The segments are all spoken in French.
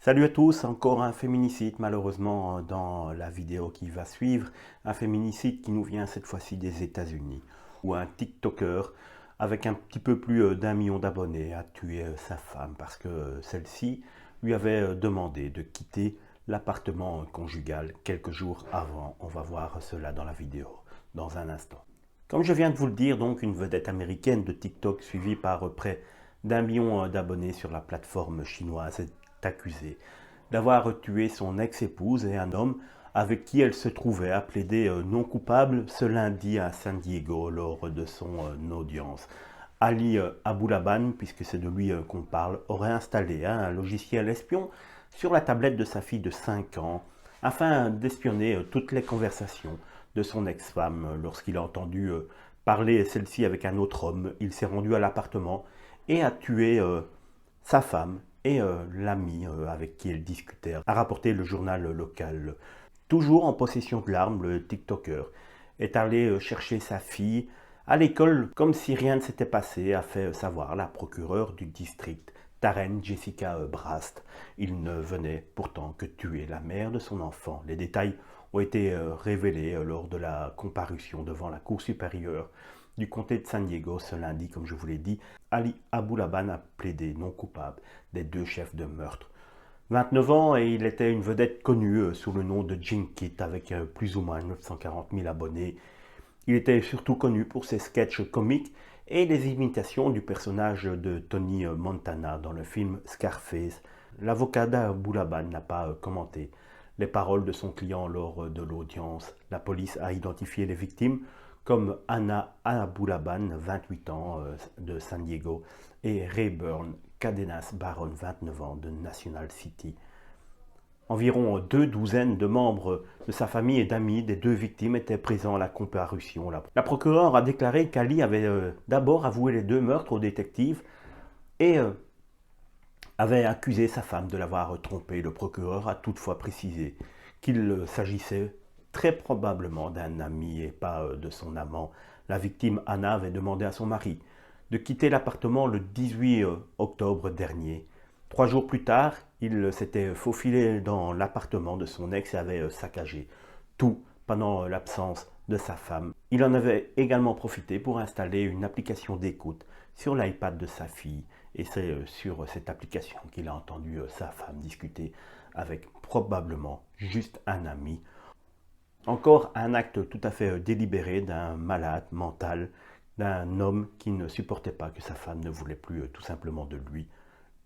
Salut à tous, encore un féminicide malheureusement dans la vidéo qui va suivre. Un féminicide qui nous vient cette fois-ci des États-Unis, où un TikToker avec un petit peu plus d'un million d'abonnés a tué sa femme parce que celle-ci lui avait demandé de quitter l'appartement conjugal quelques jours avant. On va voir cela dans la vidéo dans un instant. Comme je viens de vous le dire, donc une vedette américaine de TikTok suivie par près d'un million d'abonnés sur la plateforme chinoise est accusée d'avoir tué son ex-épouse et un homme avec qui elle se trouvait a plaidé non coupable ce lundi à San Diego lors de son audience. Ali Aboulaban, puisque c'est de lui qu'on parle, aurait installé un logiciel espion sur la tablette de sa fille de 5 ans afin d'espionner toutes les conversations de son ex-femme. Lorsqu'il a entendu parler celle-ci avec un autre homme, il s'est rendu à l'appartement et a tué sa femme et l'ami avec qui elle discutait, a rapporté le journal local. Toujours en possession de l'arme, le TikToker est allé chercher sa fille à l'école comme si rien ne s'était passé, a fait savoir la procureure du district, Taryn Jessica Brast. Il ne venait pourtant que tuer la mère de son enfant. Les détails ont été révélés lors de la comparution devant la Cour supérieure du comté de San Diego ce lundi. Comme je vous l'ai dit, Ali Aboulaban a plaidé non coupable des deux chefs de meurtre. 29 ans et il était une vedette connue sous le nom de Jinkit avec plus ou moins 940 000 abonnés. Il était surtout connu pour ses sketchs comiques et les imitations du personnage de Tony Montana dans le film Scarface. L'avocat d'Aboulaban n'a pas commenté les paroles de son client lors de l'audience. La police a identifié les victimes comme Anna Aboulaban, 28 ans, de San Diego, et Rayburn Cadenas Baron, 29 ans, de National City. Environ 2 douzaines de membres de sa famille et d'amis des deux victimes étaient présents à la comparution. La procureure a déclaré qu'Ali avait d'abord avoué les deux meurtres au détective et avait accusé sa femme de l'avoir trompé. Le procureur a toutefois précisé qu'il s'agissait très probablement d'un ami et pas de son amant. La victime Anna avait demandé à son mari de quitter l'appartement le 18 octobre dernier. 3 jours plus tard, il s'était faufilé dans l'appartement de son ex et avait saccagé tout pendant l'absence de sa femme. Il en avait également profité pour installer une application d'écoute sur l'iPad de sa fille. Et c'est sur cette application qu'il a entendu sa femme discuter avec probablement juste un ami. Encore un acte tout à fait délibéré d'un malade mental, d'un homme qui ne supportait pas que sa femme ne voulait plus tout simplement de lui.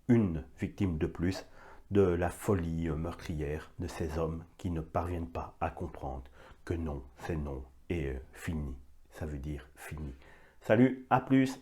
Une victime de plus de la folie meurtrière de ces hommes qui ne parviennent pas à comprendre que non, c'est non et fini. Ça veut dire fini. Salut, à plus!